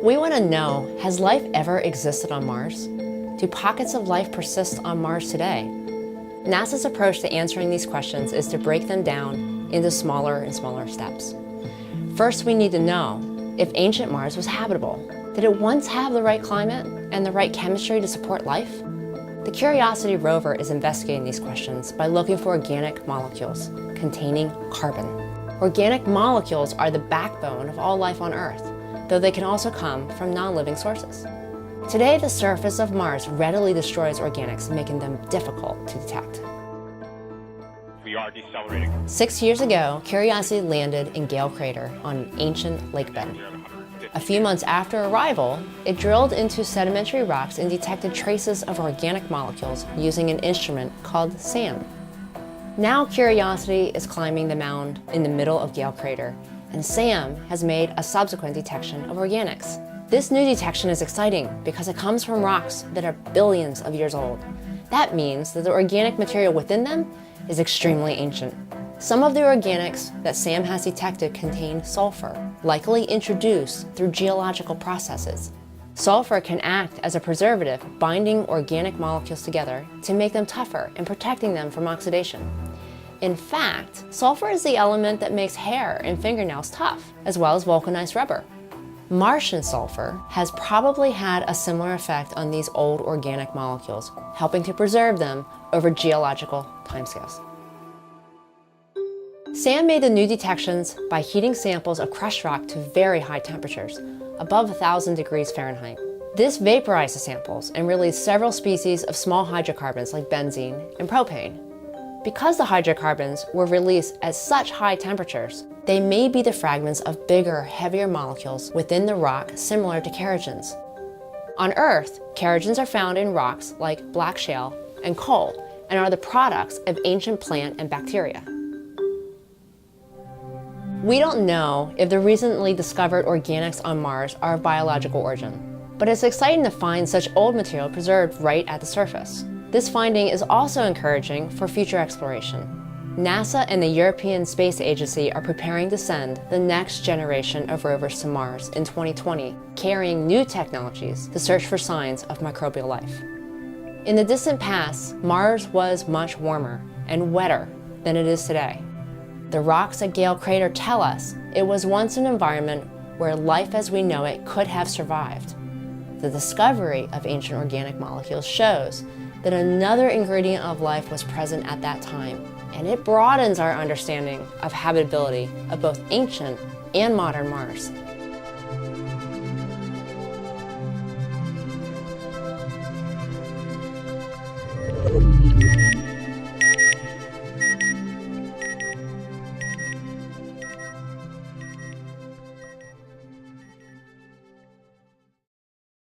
We want to know, has life ever existed on Mars? Do pockets of life persist on Mars today? NASA's approach to answering these questions is to break them down into smaller and smaller steps. First, we need to know if ancient Mars was habitable. Did it once have the right climate and the right chemistry to support life? The Curiosity rover is investigating these questions by looking for organic molecules containing carbon. Organic molecules are the backbone of all life on Earth, though they can also come from non-living sources. Today, the surface of Mars readily destroys organics, making them difficult to detect. We are decelerating. 6 years ago, Curiosity landed in Gale Crater on an ancient lake bed. A few months after arrival, it drilled into sedimentary rocks and detected traces of organic molecules using an instrument called SAM. Now Curiosity is climbing the mound in the middle of Gale Crater, and SAM has made a subsequent detection of organics. This new detection is exciting because it comes from rocks that are billions of years old. That means that the organic material within them is extremely ancient. Some of the organics that SAM has detected contain sulfur, likely introduced through geological processes. Sulfur can act as a preservative, binding organic molecules together to make them tougher and protecting them from oxidation. In fact, sulfur is the element that makes hair and fingernails tough, as well as vulcanized rubber. Martian sulfur has probably had a similar effect on these old organic molecules, helping to preserve them over geological timescales. SAM made the new detections by heating samples of crushed rock to very high temperatures, above 1,000 degrees Fahrenheit. This vaporized the samples and released several species of small hydrocarbons like benzene and propane. Because the hydrocarbons were released at such high temperatures, they may be the fragments of bigger, heavier molecules within the rock similar to kerogens. On Earth, kerogens are found in rocks like black shale and coal and are the products of ancient plant and bacteria. We don't know if the recently discovered organics on Mars are of biological origin, but it's exciting to find such old material preserved right at the surface. This finding is also encouraging for future exploration. NASA and the European Space Agency are preparing to send the next generation of rovers to Mars in 2020, carrying new technologies to search for signs of microbial life. In the distant past, Mars was much warmer and wetter than it is today. The rocks at Gale Crater tell us it was once an environment where life as we know it could have survived. The discovery of ancient organic molecules shows that another ingredient of life was present at that time, and it broadens our understanding of habitability of both ancient and modern Mars.